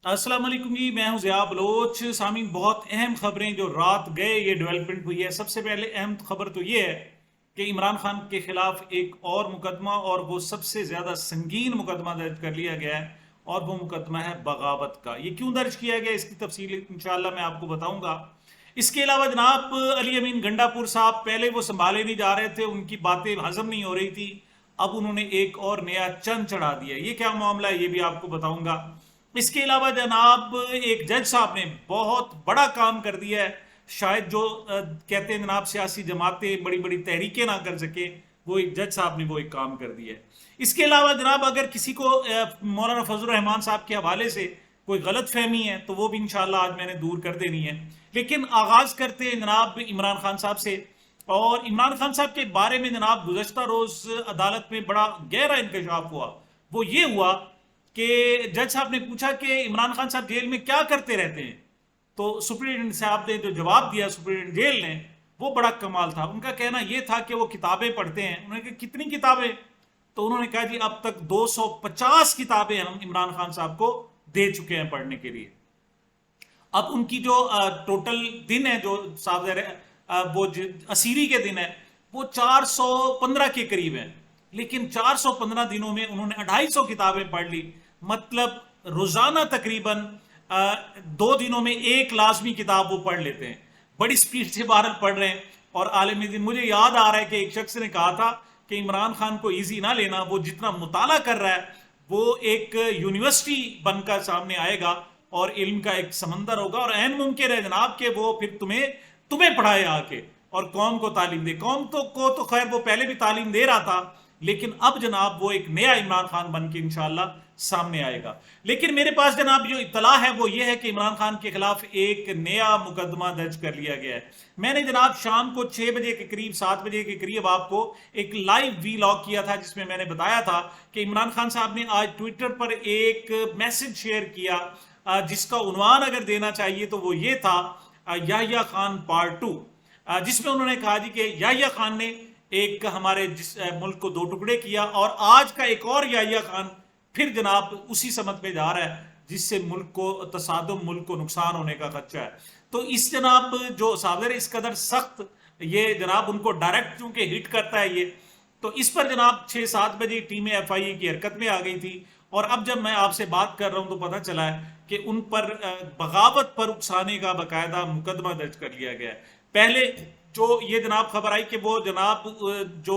अस्सलाम वालेकुम जी, मैं हूं ज़िया बलोच। सामीन, बहुत अहम खबरें जो रात गए ये डेवलपमेंट हुई है। सबसे पहले अहम खबर तो ये है कि इमरान खान के खिलाफ एक और मुकदमा, और वो सबसे ज़्यादा संगीन मुकदमा दर्ज कर लिया गया है, और वो मुकदमा है बगावत का। ये क्यों दर्ज किया गया, इसकी तफसील इंशाल्लाह मैं आपको बताऊंगा। इसके अलावा जनाब अली अमीन गंडापुर साहब, पहले वो संभाले नहीं जा रहे थे, उनकी बातें हजम नहीं हो रही थी, अब उन्होंने एक और नया चंद चढ़ा दिया। ये क्या मामला है ये भी आपको बताऊंगा। इसके अलावा जनाब एक जज साहब ने बहुत बड़ा काम कर दिया है। शायद जो कहते हैं जनाब सियासी जमातें बड़ी बड़ी तहरीकें ना कर सके, वो एक जज साहब ने वो एक काम कर दिया है। इसके अलावा जनाब अगर किसी को मौलाना फजल रहमान साहब के हवाले से कोई गलत फहमी है तो वो भी इंशाल्लाह आज मैंने दूर कर देनी है। लेकिन आगाज करते हैं जनाब इमरान खान साहब से। और इमरान खान साहब के बारे में जनाब गुज़श्ता रोज अदालत में बड़ा गहरा इंकशाफ हुआ। वो ये हुआ कि जज साहब ने पूछा कि इमरान खान साहब जेल में क्या करते रहते हैं, तो सुप्रीडेंट साहब ने जो जवाब दिया, सुप्रीडेंट जेल ने, वो बड़ा कमाल था। उनका कहना ये था कि वो किताबें पढ़ते हैं। उन्होंने कहा कितनी किताबें, तो उन्होंने कहा जी अब तक 250 किताबें हम इमरान खान साहब को दे चुके हैं पढ़ने के लिए। अब उनकी जो टोटल दिन है, जो साहब वो असीरी के दिन है, वो 415 के करीब है। लेकिन 415 दिनों में उन्होंने 250 किताबें पढ़ ली। मतलब रोजाना तकरीबन 2 दिनों में एक लाजमी किताब वो पढ़ लेते हैं। बड़ी स्पीड से बहरहाल पढ़ रहे हैं। और आलम दिन, मुझे याद आ रहा है कि एक शख्स ने कहा था कि इमरान खान को इजी ना लेना, वो जितना मुताला कर रहा है वो एक यूनिवर्सिटी बनकर सामने आएगा और इल्म का एक समंदर होगा। और ऐन मुमकिन है जनाब कि वो फिर तुम्हें पढ़ाए आके और कौम को तालीम दे। कौम को तो खैर वो पहले भी तालीम दे रहा था, लेकिन अब जनाब वो एक नया इमरान खान बन के इंशाल्लाह सामने आएगा। लेकिन मेरे पास जनाब जो इत्तला है वो ये है कि इमरान खान के खिलाफ एक नया मुकदमा दर्ज कर लिया गया है। मैंने जनाब शाम को 6 बजे के करीब, 7 बजे के करीब आपको एक लाइव वीलॉग किया था, जिसमें मैंने बताया था कि इमरान खान साहब ने आज ट्विटर पर एक मैसेज शेयर किया, जिसका उन्वान अगर देना चाहिए तो वो ये था, याहिया खान पार्ट 2, जिसमें उन्होंने कहा जी कि याहिया खान ने एक हमारे मुल्क को 2 टुकड़े किया, और आज का एक और याहिया खान फिर जनाब उसी समत में जा रहा है, जिससे मुल्क को तसादुम, मुल्क को नुकसान होने का खदशा है। तो इस जनाब जो सादर इस कदर सख्त, ये जनाब उनको डायरेक्ट चूंकि हिट करता है ये, तो इस पर जनाब 6-7 बजे टीमें FIA की हरकत में आ गई थी। और अब जब मैं आपसे बात कर रहा हूं तो पता चला है कि उन पर बगावत पर उकसाने का बाकायदा मुकदमा दर्ज कर लिया गया है। पहले जो ये जनाब खबर आई कि वो जनाब जो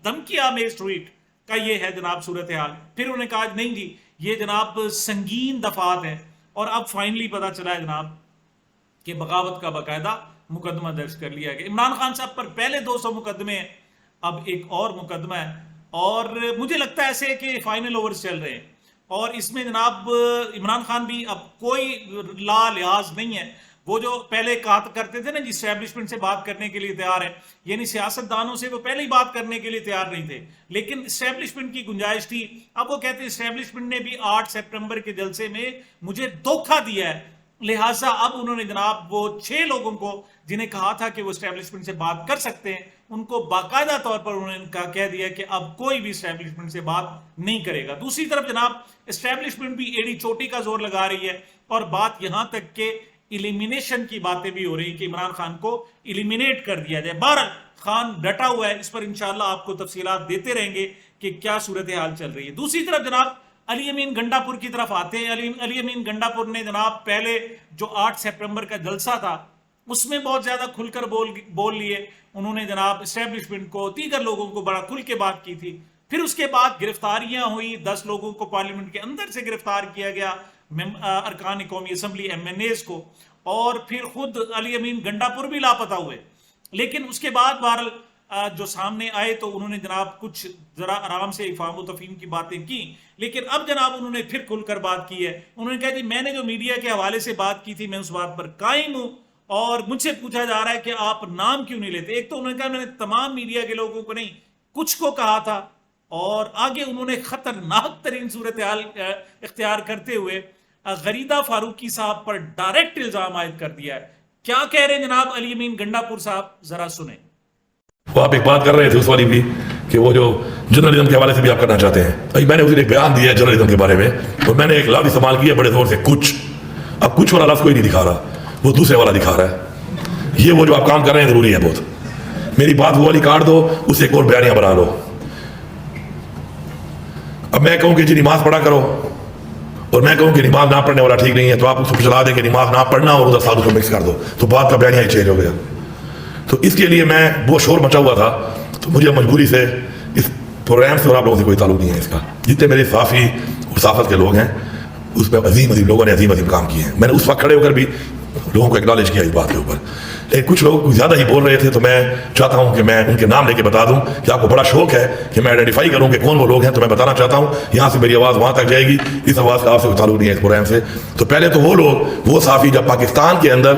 धमकिया में ट्वीट का ये है जनाब सूरत हाल, फिर उन्होंने कहा नहीं जी ये जनाब संगीन दफात है। और अब फाइनली पता चला है जनाब कि बगावत का बाकायदा मुकदमा दर्ज कर लिया गया। इमरान खान साहब पर पहले 200 मुकदमे हैं, अब एक और मुकदमा है। और मुझे लगता है ऐसे कि फाइनल ओवर्स चल रहे हैं, और इसमें जनाब इमरान खान भी अब कोई ला लिहाज नहीं है। वो जो पहले कहा करते थे ना जी इस्टेब्लिशमेंट से बात करने के लिए तैयार है, यानी सियासतदानों से वो पहले ही बात करने के लिए तैयार नहीं थे, लेकिन इस्टेब्लिशमेंट की गुंजाइश थी। अब वो कहते हैं इस्टेब्लिशमेंट ने भी 8 सितंबर के जलसे में मुझे धोखा दिया है, लिहाजा अब उन्होंने जनाब वो 6 लोगों को जिन्हें कहा था कि वो इस्टेब्लिशमेंट से बात कर सकते हैं, उनको बाकायदा तौर पर उन्होंने कह दिया कि अब कोई भी इस्टेब्लिशमेंट से बात नहीं करेगा। दूसरी तरफ जनाब इस्टेब्लिशमेंट भी एड़ी चोटी का जोर लगा रही है, और बात यहां तक के इलिमिनेशन की बातें भी हो रही कि इमरान खान को इलिमिनेट कर दिया जाए। बहरहाल खान डटा हुआ है, इस पर इंशाल्लाह आपको तफसीलात देते रहेंगे कि क्या सूरत हाल चल रही है। दूसरी तरफ जनाब अली अमीन गंडापुर की तरफ आते हैं। अली अमीन गंडापुर ने जनाब पहले जो 8 सितंबर का जलसा था उसमें बहुत ज्यादा खुलकर बोल लिए। उन्होंने जनाब इस्टेब्लिशमेंट को, दीगर लोगों को बड़ा खुल के बात की थी। फिर उसके बाद गिरफ्तारियां हुई, 10 लोगों को पार्लियामेंट के अंदर से गिरफ्तार किया गया, अरकान कौमी असम्बली MNAs को, और फिर खुद अली अमीन गंडापुर भी लापता हुए। लेकिन उसके बाद बहरहाल जो सामने आए तो उन्होंने जनाब कुछ जरा आराम से इफाम तफहीम की बातें की, लेकिन अब जनाब उन्होंने फिर खुलकर बात की है। उन्होंने कहा जी मैंने जो मीडिया के हवाले से बात की थी मैं उस बात पर कायम हूं, और मुझसे पूछा जा रहा है कि आप नाम क्यों नहीं लेते। एक तो उन्होंने कहा मैंने तमाम मीडिया के लोगों को नहीं, कुछ को कहा था, और आगे उन्होंने खतरनाक तरीन सूरत हाल इख्तियार करते हुए गरीदा फारूकी साहब पर डायरेक्ट इल्जाम आयद कर दिया है। क्या कह रहे हैं जनाब अली अमीन गंडापुर साहब, जरा सुने। वो आप एक बात कर रहे थे उस वाली भी कि वो जो जर्नलिज्म के हवाले से भी आप करना चाहते हैं। मैंने उस दिन एक बयान दिया है जर्नलिज्म के बारे में, तो मैंने एक लफ्ज़ इस्तेमाल किया बड़े जोर से, कुछ। अब कुछ वाला लफ्ज़ कोई नहीं दिखा रहा, वो दूसरे वाला दिखा रहा है। ये वो जो आप काम कर रहे हैं ज़रूरी है बहुत। मेरी बात वो वाली काट दो, उससे एक और बयानिया बना लो। अब मैं कहूँ कि जी नमाज पढ़ा करो और मैं कहूँ कि नमाज ना पढ़ने वाला ठीक नहीं है, तो आप उसको चला दें कि नमाज ना पढ़ना और उधर साधु को मिक्स कर दो, तो बात का बयानिया ही चेंज हो गया। तो इसके लिए मैं वो शोर मचा हुआ था, तो मुझे मजबूरी से इस प्रोग्राम से और आप लोगों से कोई ताल्लुक नहीं है इसका। जितने मेरे साफ़ी और साफत के लोग हैं उसमें अजीम अजीम लोगों ने अजीम अजीम काम किए हैं। मैंने उस वक्त खड़े होकर भी लोगों को एक्नॉलेज किया इस बात के ऊपर, लेकिन कुछ लोग ज़्यादा ही बोल रहे थे, तो मैं चाहता हूं कि मैं उनके नाम लेके बता दूं कि आपको बड़ा शौक है कि मैं आइडेंटिफाई करूं कि कौन वो लोग हैं। तो मैं बताना चाहता हूं, यहां से मेरी आवाज़ वहां तक जाएगी, इस आवाज़ का आपसे कोई ताल्लुक नहीं है इस प्रोग्राम से। तो पहले तो वो लोग, वो साफ़ी जब पाकिस्तान के अंदर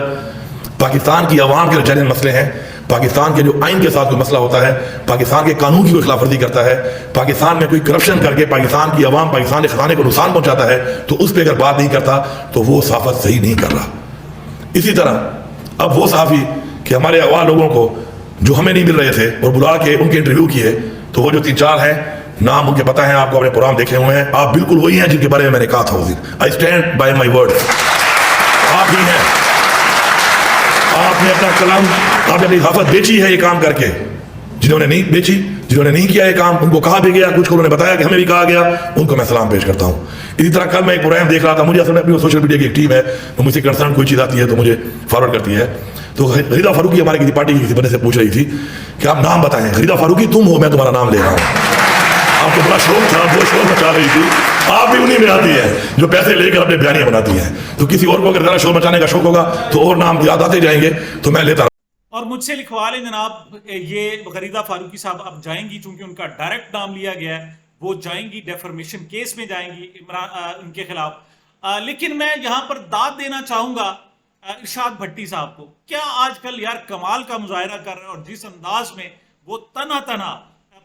पाकिस्तान की आवाम के जो जैसे मसले हैं, पाकिस्तान के जो आइन के साथ कोई मसला होता है, पाकिस्तान के कानून की कोई खिलाफवर्जी करता है, पाकिस्तान में कोई करप्शन करके पाकिस्तान की आवाम, पाकिस्तान के खजाने को नुकसान पहुंचाता है, तो उस पर अगर बात नहीं करता तो वो साफत सही नहीं कर रहा। इसी तरह अब वो साफ़ी कि हमारे अवाम लोगों को जो हमें नहीं मिल रहे थे और बुला के उनके इंटरव्यू किए, तो वो जो 3-4 हैं, नाम उनके पता है आपको, अपने प्रोग्राम देखे हुए हैं, आप बिल्कुल वही हैं जिनके बारे में मैंने कहा था उस दिन। I stand by my word. आप ही हैं, आपने अपना कलम, आपने अपनी हिफाजत बेची है ये काम करके। जिन्होंने नहीं बेची, जिन्होंने नहीं किया ये काम, उनको कहा भी गया, कुछ को उन्होंने बताया कि हमें भी कहा गया, उनको मैं सलाम पेश करता हूँ। इसी तरह कल मैं एक प्रोग्राम देख रहा था, मुझे असल में अपनी सोशल मीडिया की एक टीम है, तो मुझसे कंसर्न कोई चीज़ आती है तो मुझे फॉरवर्ड करती है। तो गरीदा फारूकी हमारे किसी पार्टी की किसी बंदे से पूछ रही थी कि आप नाम बताएं, गरीदा फारूकी तुम हो, मैं तुम्हारा नाम ले रहा हूँ। आपको बड़ा शौक था, वो शौक मचा रही थी। आप भी उन्हीं में आती है जो पैसे लेकर अपने बयानियां बनाती हैं। तो किसी और को अगर ज़रा शोर मचाने का शौक होगा तो और नाम याद आते जाएंगे, तो मैं लेता। और मुझसे लिखवा लें जनाब, ये गरीदा फारूकी साहब अब जाएंगी, चूंकि उनका डायरेक्ट नाम लिया गया है, वो जाएंगी डेफर्मेशन केस में जाएंगी इमरान उनके खिलाफ। लेकिन मैं यहाँ पर दाद देना चाहूंगा इरशाद भट्टी साहब को। क्या आजकल यार कमाल का मुजाहरा कर रहे हैं, और जिस अंदाज में वो तना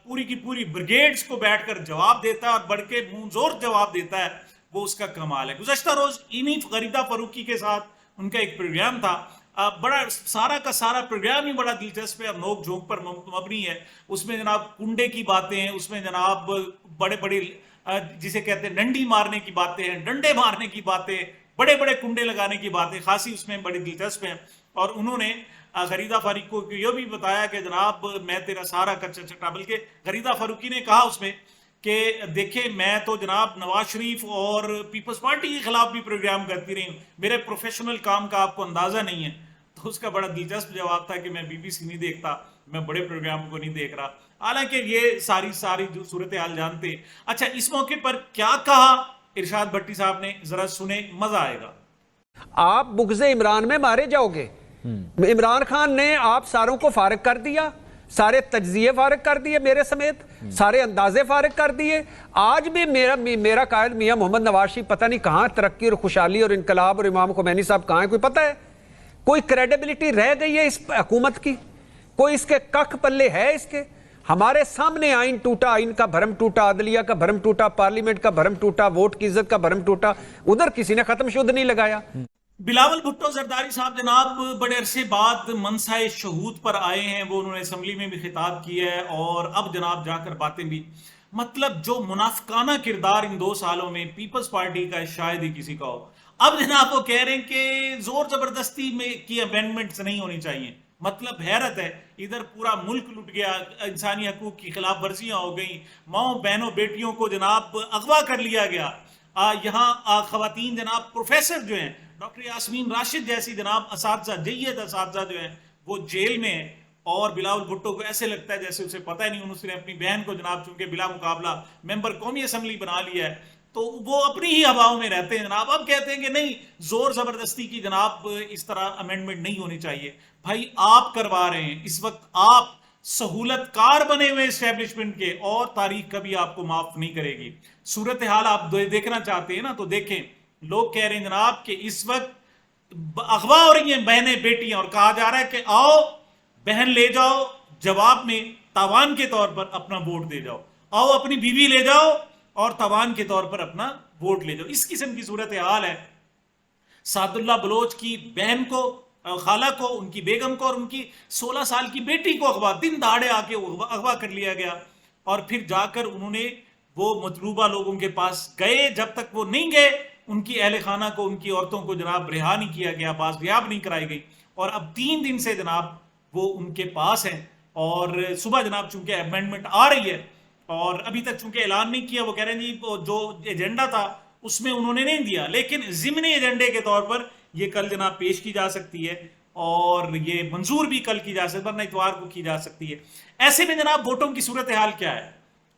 पूरी की पूरी ब्रिगेड्स को बैठकर जवाब देता है और बढ़ के मुंहजोर जवाब देता है, वो उसका कमाल है। गुज़श्ता रोज इन्हीं गरीदा फारूकी के साथ उनका एक प्रोग्राम था, बड़ा सारा का सारा प्रोग्राम ही बड़ा दिलचस्प है और नोक झोंक पर मबनी है। उसमें जनाब कुंडे की बातें हैं, उसमें जनाब बड़े बड़े जिसे कहते हैं डंडी मारने की बातें हैं, डंडे मारने की बातें, बड़े बड़े कुंडे लगाने की बातें खासी उसमें बड़ी दिलचस्प हैं। और उन्होंने गरीदा फारूकी को यह भी बताया कि जनाब मैं तेरा सारा कच्चा चट्टा, बल्कि गरीदा फारूकी ने कहा उसमें कि देखें मैं तो जनाब नवाज शरीफ और पीपल्स पार्टी के खिलाफ भी प्रोग्राम करती रही हूँ, मेरे प्रोफेशनल काम का आपको अंदाजा नहीं है। तो उसका बड़ा दिलचस्प जवाब था कि मैं बीबीसी नहीं देखता, मैं बड़े प्रोग्राम को नहीं देख रहा। हालांकि ये सारी जो सूरत हाल जानते। अच्छा, इस मौके पर क्या कहा इरशाद भट्टी साहब ने, जरा सुने, मजा आएगा। आप बुग़्ज़े इमरान में मारे जाओगे। इमरान खान ने आप सारों को फारिग कर दिया, सारे तज्जिए फारिग कर दिए, मेरे समेत सारे अंदाजे फारिग कर दिए। आज भी मेरा कायद मियां मोहम्मद नवाज शरीफ पता नहीं कहां तरक्की और खुशहाली और इनकलाब और इमाम खोमैनी साहब कहां है, कोई पता है? कोई क्रेडिबिलिटी रह गई है इस हुकूमत की? कोई इसके कख पल्ले है इसके? हमारे सामने आइन टूटा, आइन का भरम टूटा, अदलिया का भरम टूटा, पार्लियामेंट का भरम टूटा, वोट की इज्जत का भरम टूटा, उधर किसी ने खत्म शुद्ध नहीं लगाया। बिलावल भुट्टो जरदारी साहब जनाब बड़े अरसे बाद मनसाए शहूद पर आए हैं, वो उन्होंने असम्बली में भी खिताब किया है और अब जनाब जाकर बातें भी, मतलब जो मुनाफिकाना किरदार इन 2 सालों में पीपल्स पार्टी का शायद ही किसी का हो। अब जनाब वो कह रहे हैं कि जोर जबरदस्ती में की अमेंडमेंट्स नहीं होनी चाहिए। मतलब हैरत है, इधर पूरा मुल्क लुट गया, इंसानी हकूक की खिलाफ वर्जियां हो गई, माओ बहनों बेटियों को जनाब अगवा कर लिया गया। यहाँ खवातीन जनाब प्रोफेसर जो हैं, डॉक्टर यास्मीन राशिद जैसी जनाब असातिज़ा, जय्यद असातिज़ा जो हैं वो जेल में है। और बिलावल भुट्टो को ऐसे लगता है जैसे उसे पता ही नहीं, उसने अपनी बहन को जनाब चूंकि बिला मुकाबला मेंबर कौमी असम्बली बना लिया है, तो वो अपनी ही हवाओं में रहते हैं जनाब। अब कहते हैं कि नहीं, जोर जबरदस्ती की जनाब इस तरह अमेंडमेंट नहीं होनी चाहिए। भाई आप करवा रहे हैं, इस वक्त आप सहूलतकार बने हुए एस्टेब्लिशमेंट के, और तारीख कभी आपको माफ नहीं करेगी। सूरत हाल आप देखना चाहते हैं ना, तो देखें, लोग कह रहे हैं जनाब कि इस वक्त अगवा हो रही हैं बहनें बेटियां, और कहा जा रहा है कि आओ बहन ले जाओ, जवाब में तावान के तौर पर अपना वोट दे जाओ, आओ अपनी बीवी ले जाओ और तावान के तौर पर अपना वोट ले जाओ। इस किस्म की सूरत हाल है। सादुल्ला बलोच की बहन को, खाला को, उनकी बेगम को और उनकी 16 साल की बेटी को अगवा, दिन दहाड़े आके अगवा कर लिया गया। और फिर जाकर उन्होंने वो मतलूबा लोगों के पास गए, जब तक वो नहीं गए ان کی اہل خانہ کو, ان کی عورتوں کو جناب رہا نہیں کیا گیا, باز ریاب نہیں کرائی گئی, اور اب 3 دن سے جناب وہ ان کے پاس ہیں. اور صبح جناب چونکہ امینڈمنٹ آ رہی ہے اور ابھی تک چونکہ اعلان نہیں کیا, وہ کہہ رہے ہیں جی جو ایجنڈا تھا اس میں انہوں نے نہیں دیا, لیکن ضمنی ایجنڈے کے طور پر یہ کل جناب پیش کی جا سکتی ہے اور یہ منظور بھی کل کی جا سکتی ہے, ورنہ اتوار کو کی جا سکتی ہے. ایسے میں جناب ووٹوں کی صورتحال کیا ہے؟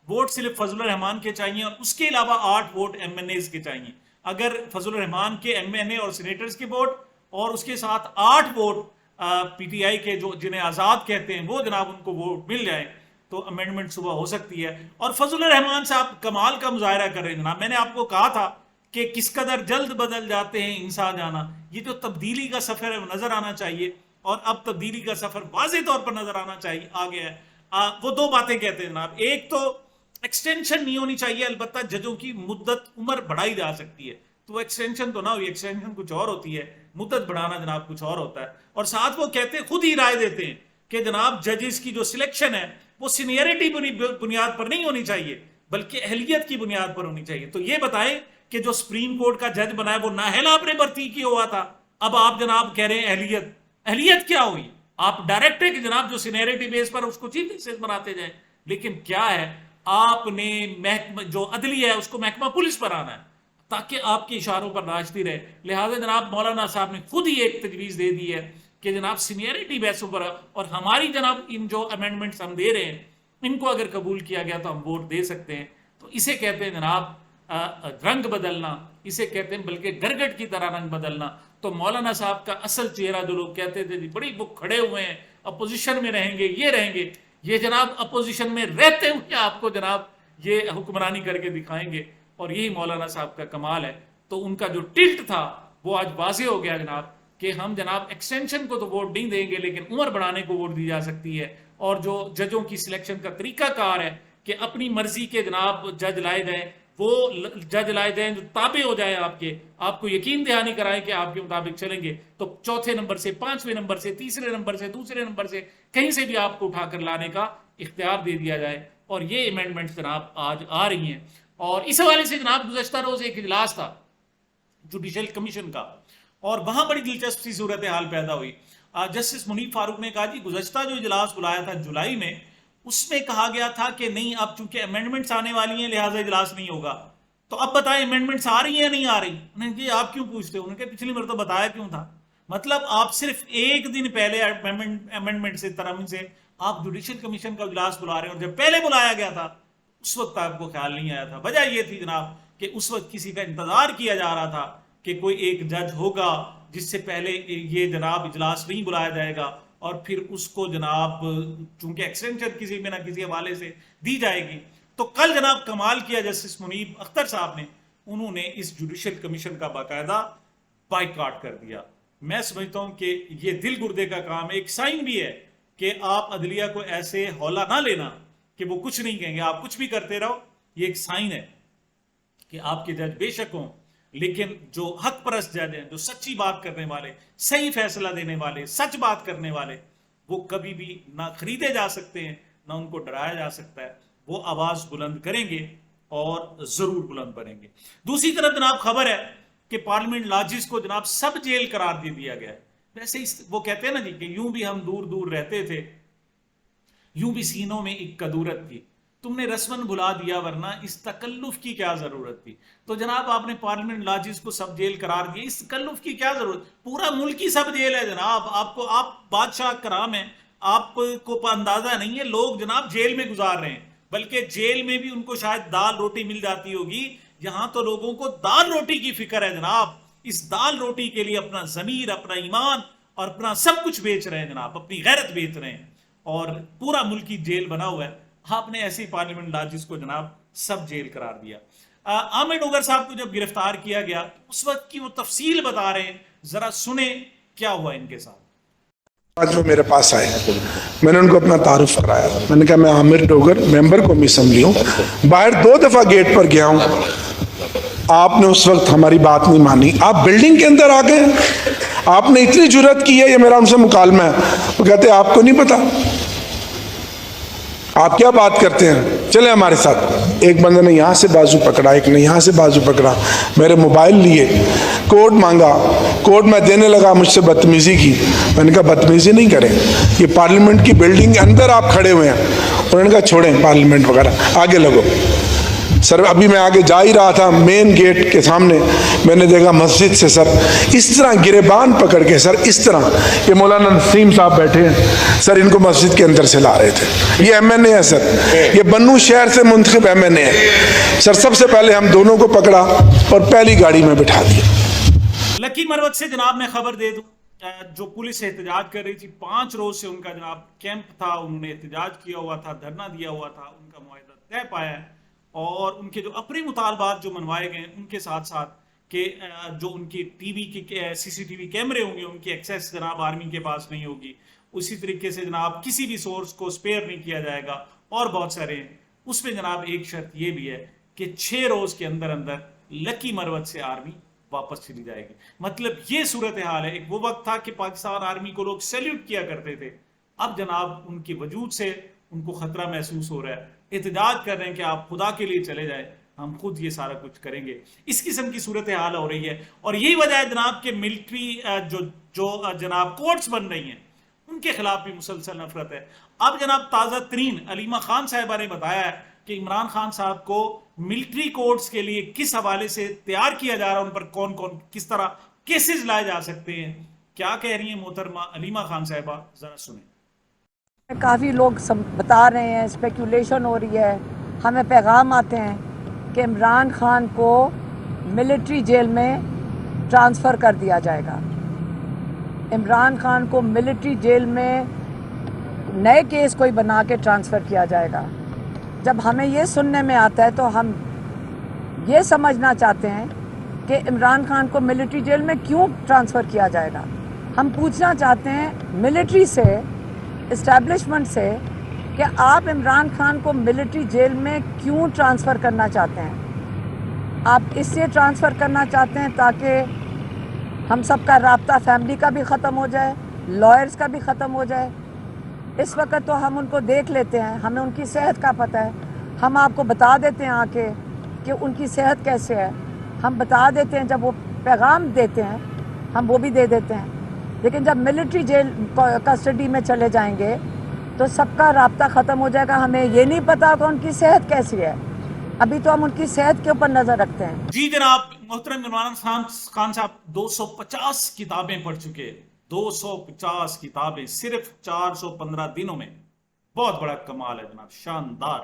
ووٹ صرف فضل الرحمان کے چاہیے اور اس کے علاوہ 8 ووٹ ایم این ایز کے چاہیے. اگر فضل الرحمان کے ایم این اے اور سینیٹرز کے ووٹ اور اس کے ساتھ 8 ووٹ پی ٹی آئی کے جو جنہیں آزاد کہتے ہیں وہ جناب ان کو ووٹ مل جائے تو امینڈمنٹ صبح ہو سکتی ہے. اور فضل الرحمان صاحب کمال کا مظاہرہ کر رہے ہیں جناب. میں نے آپ کو کہا تھا کہ کس قدر جلد بدل جاتے ہیں انسان جانا. یہ جو تبدیلی کا سفر ہے وہ نظر آنا چاہیے, اور اب تبدیلی کا سفر واضح طور پر نظر آنا چاہیے آ گیا ہے. وہ 2 باتیں کہتے ہیں جناب. ایک تو ایکسٹینشن نہیں ہونی چاہیے, البتہ ججوں کی مدت عمر بڑھائی جا سکتی ہے, تو ایکسٹینشن تو نہ ہوئی, ایکسٹینشن کچھ اور ہوتی ہے, مدت بڑھانا جناب کچھ اور ہوتا ہے. اور ساتھ وہ کہتے ہیں, خود ہی رائے دیتے ہیں کہ جناب ججز کی جو سلیکشن ہے وہ سینئرٹی بنیاد پر نہیں ہونی چاہیے بلکہ اہلیت کی بنیاد پر ہونی چاہیے. تو یہ بتائیں کہ جو سپریم کورٹ کا جج بنا ہے وہ نااہل آپ نے بھرتی کی ہوا تھا, اب آپ جناب کہہ رہے ہیں اہلیت کیا ہوئی؟ آپ ڈائریکٹ ہے کہ جناب جو سینئرٹی بیس پر اس کو چیف جسٹس بناتے جائیں, لیکن کیا ہے آپ نے جو عدلیہ ہے اس کو محکمہ پولیس پر آنا ہے تاکہ آپ کے اشاروں پر ناچتی رہے. لہٰذا جناب مولانا صاحب نے خود ہی ایک تجویز دے دی ہے کہ جناب سینئرٹی بیسوں پر, اور ہماری جناب ان جو امینڈمنٹس ہم دے رہے ہیں ان کو اگر قبول کیا گیا تو ہم ووٹ دے سکتے ہیں. تو اسے کہتے ہیں جناب رنگ بدلنا, اسے کہتے ہیں بلکہ گرگٹ کی طرح رنگ بدلنا. تو مولانا صاحب کا اصل چہرہ جو لوگ کہتے تھے بڑی وہ کھڑے ہوئے ہیں, اپوزیشن میں رہیں گے, یہ رہیں گے, یہ جناب اپوزیشن میں رہتے ہوئے آپ کو جناب یہ حکمرانی کر کے دکھائیں گے, اور یہی مولانا صاحب کا کمال ہے. تو ان کا جو ٹلٹ تھا وہ آج واضح ہو گیا جناب کہ ہم جناب ایکسٹینشن کو تو ووٹ نہیں دیں گے لیکن عمر بڑھانے کو ووٹ دی جا سکتی ہے. اور جو ججوں کی سلیکشن کا طریقہ کار ہے کہ اپنی مرضی کے جناب جج لائے جائیں, وہ جج لائے جائیں جو تابع ہو جائے آپ کو یقین دہانی کرائیں کہ آپ کے مطابق چلیں گے, تو 4تھے نمبر سے 5ویں نمبر سے 3رے نمبر سے 2سرے نمبر سے کہیں سے بھی آپ کو اٹھا کر لانے کا اختیار دے دیا جائے. اور یہ امینڈمنٹ جناب آج آ رہی ہیں. اور اس حوالے سے جناب گزشتہ روز ایک اجلاس تھا جوڈیشل کمیشن کا, اور وہاں بڑی دلچسپ سی صورتحال پیدا ہوئی. جسٹس منیب فاروق نے کہا جی گزشتہ جو اجلاس بلایا تھا جولائی میں, اس میں کہا گیا تھا کہ نہیں اب چونکہ امینڈمنٹس آنے والی ہیں لہٰذا اجلاس نہیں ہوگا. تو اب بتائیں امینڈمنٹس آ رہی ہیں یا نہیں آ رہی؟ انہوں نے کہا آپ کیوں پوچھتے ہو؟ انہوں نے کہا پچھلی مرتبہ بتایا کیوں تھا. مطلب آپ صرف ایک دن پہلے امینڈمنٹ سے ترمیم سے آپ جوڈیشل کمیشن کا اجلاس بلا رہے ہیں, اور جب پہلے بلایا گیا تھا اس وقت آپ کو خیال نہیں آیا تھا. وجہ یہ تھی جناب کہ اس وقت کسی کا انتظار کیا جا رہا تھا کہ کوئی ایک جج ہوگا جس سے پہلے یہ جناب اجلاس نہیں بلایا جائے گا, اور پھر اس کو جناب چونکہ ایکسٹینشن کسی میں نہ کسی حوالے سے دی جائے گی. تو کل جناب کمال کیا جسٹس منیب اختر صاحب نے, انہوں نے اس جوڈیشل کمیشن کا باقاعدہ بائیکاٹ کر دیا. میں سمجھتا ہوں کہ یہ دل گردے کا کام ہے, ایک سائن بھی ہے کہ آپ عدلیہ کو ایسے ہولا نہ لینا کہ وہ کچھ نہیں کہیں گے, آپ کچھ بھی کرتے رہو. یہ ایک سائن ہے کہ آپ کے جج بے شک ہوں, لیکن جو حق پرست جج ہیں, جو سچی بات کرنے والے, صحیح فیصلہ دینے والے, سچ بات کرنے والے, وہ کبھی بھی نہ خریدے جا سکتے ہیں نہ ان کو ڈرایا جا سکتا ہے. وہ آواز بلند کریں گے اور ضرور بلند بنیں گے. دوسری طرف جناب خبر ہے کہ پارلیمنٹ لاجز کو جناب سب جیل قرار دے دیا گیا ہے. ویسے وہ کہتے ہیں نا جی کہ یوں بھی ہم دور دور رہتے تھے, یوں بھی سینوں میں ایک کدورت تھی, تم نے رسمن بھلا دیا ورنہ اس تکلف کی کیا ضرورت تھی. تو جناب آپ نے پارلیمنٹ لاجز کو سب جیل قرار دیا, اس تکلف کی کیا ضرورت؟ پورا ملک ہی سب جیل ہے جناب. آپ بادشاہ کرام ہیں, آپ کو اندازہ نہیں ہے لوگ جناب جیل میں گزار رہے ہیں, بلکہ جیل میں بھی ان کو شاید دال روٹی مل جاتی ہوگی. یہاں تو لوگوں کو دال روٹی کی فکر ہے جناب. اس دال روٹی کے لیے اپنا ضمیر, اپنا ایمان اور اپنا سب کچھ بیچ رہے ہیں جناب, اپنی غیرت بیچ رہے ہیں, اور پورا ملک ہی جیل بنا ہوا ہے. آپ نے ایسی پارلیمنٹ لاجز کو جناب سب جیل قرار دیا. عامر ڈوگر صاحب کو جب گرفتار کیا گیا اس وقت کی وہ تفصیل بتا رہے ہیں, ذرا سنیں کیا ہوا ان کے ساتھ. آج وہ میرے پاس آئے, میں نے ان کو اپنا تعارف کرایا. میں نے کہا میں عامر ڈوگر ممبر قومی اسمبلی ہوں, باہر 2 دفعہ گیٹ پر گیا ہوں, آپ نے اس وقت ہماری بات نہیں مانی, آپ بلڈنگ کے اندر آ گئے, آپ نے اتنی جرات کی ہے, یہ میرا ان سے مکالمہ ہے. وہ کہتے ہیں آپ کو نہیں پتا آپ کیا بات کرتے ہیں, चले हमारे साथ। एक बंदे ने यहाँ से बाजू पकड़ा, एक ने यहाँ से बाजू पकड़ा, मेरे मोबाइल लिए, कोड मांगा, कोड मैं देने लगा, मुझसे बदतमीजी की। मैंने कहा बदतमीजी नहीं करें, ये पार्लियामेंट की बिल्डिंग के अंदर आप खड़े हुए हैं। उन्होंने कहा छोड़ें पार्लियामेंट वगैरह, आगे लगो। सर अभी मैं आगे जा ही रहा था, मेन गेट के सामने मैंने देखा मस्जिद से सर इस तरह गिरेबान पकड़ के, सर इस तरह, ये मौलाना नसीम साहब बैठे हैं सर, इनको मस्जिद के अंदर से ला रहे थे। ये MNA है सर, ये बन्नू शहर से मुंतखब MNA है सर। सबसे पहले हम दोनों को पकड़ा और पहली गाड़ी में बिठा दिया। लकी मरवत से जनाब मैं खबर दे दूं, जो पुलिस एहतजाज कर रही थी, 5 रोज से उनका जनाब कैंप था, उन्होंने एहतजाज किया हुआ था, धरना दिया हुआ था, उनका मुआहदा तय पाया है और उनके जो अपने मुतालबात जो मनवाए गए उनके साथ साथ कि जो उनकी टीवी की CCTV कैमरे होंगे उनकी एक्सेस जनाब आर्मी के पास नहीं होगी, उसी तरीके से जनाब किसी भी सोर्स को स्पेयर नहीं किया जाएगा और बहुत सारे हैं। उसमें जनाब एक शर्त ये भी है कि 6 रोज के अंदर अंदर लकी मरवत से आर्मी वापस चली जाएगी। मतलब ये सूरत हाल है। एक वो वक्त था कि पाकिस्तान आर्मी को लोग सैल्यूट किया करते थे, अब जनाब उनके वजूद से उनको खतरा महसूस हो रहा है, एहतजाज कर रहे हैं कि आप खुदा के लिए चले जाए, हम खुद ये सारा कुछ करेंगे। इस किस्म की सूरत हाल हो रही है और यही वजह है जनाब के मिलिट्री जो जनाब कोर्ट्स बन रही हैं उनके खिलाफ भी मुसलसल नफरत है। अब जनाब ताज़ा तरीन अलीमा खान साहिबा ने बताया है कि इमरान खान साहब को मिलिट्री कोर्ट्स के लिए किस हवाले से तैयार किया जा रहा है, उन पर कौन कौन किस तरह केसेस लाए जा सकते हैं। क्या कह रही है मोहतरमा अलीमा खान साहिबा, जरा सुने। काफ़ी लोग बता रहे हैं, स्पेकुलेशन हो रही है, हमें पैगाम आते हैं कि इमरान खान को मिलिट्री जेल में ट्रांसफ़र कर दिया जाएगा। इमरान खान को मिलिट्री जेल में नए केस कोई बना के ट्रांसफ़र किया जाएगा। जब हमें ये सुनने में आता है तो हम ये समझना चाहते हैं कि इमरान खान को मिलिट्री जेल में क्यों ट्रांसफ़र किया जाएगा। हम पूछना चाहते हैं मिलिट्री से, इस्टेब्लिशमेंट से, कि आप इमरान खान को मिलिट्री जेल में क्यों ट्रांसफ़र करना चाहते हैं। आप इससे ट्रांसफ़र करना चाहते हैं ताकि हम सब का राब्ता फैमिली का भी ख़त्म हो जाए, लॉयर्स का भी ख़त्म हो जाए। इस वक्त तो हम उनको देख लेते हैं, हमें उनकी सेहत का पता है, हम आपको बता देते हैं आके कि उनकी सेहत कैसे है, हम बता देते हैं, जब वो पैगाम देते हैं हम वो भी दे देते हैं। लेकिन जब मिलिट्री जेल कस्टडी में चले जाएंगे तो सबका राब्ता ख़त्म हो जाएगा। हमें ये नहीं पता कि उनकी सेहत कैसी है, अभी तो हम उनकी सेहत के ऊपर नज़र रखते हैं। जी जनाब, मोहतरम इमरान खान साहब 250 किताबें पढ़ चुके हैं, 250 किताबें सिर्फ 415 दिनों में। बहुत बड़ा कमाल है जनाब, शानदार,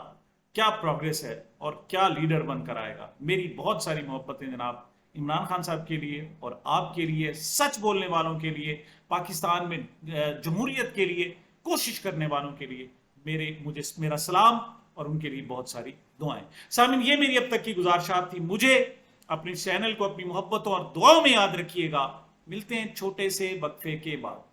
क्या प्रोग्रेस है और क्या लीडर बनकर आएगा। मेरी बहुत सारी मोहब्बतें जनाब इमरान खान साहब के लिए और आपके लिए, सच बोलने वालों के लिए, पाकिस्तान में जमहूरियत के लिए कोशिश करने वालों के लिए मेरा सलाम और उनके लिए बहुत सारी दुआएं। सामिन, ये मेरी अब तक की गुजारिशात थी। मुझे अपने चैनल को अपनी मोहब्बतों और दुआओं में याद रखिएगा। मिलते हैं छोटे से वक्फे के बाद।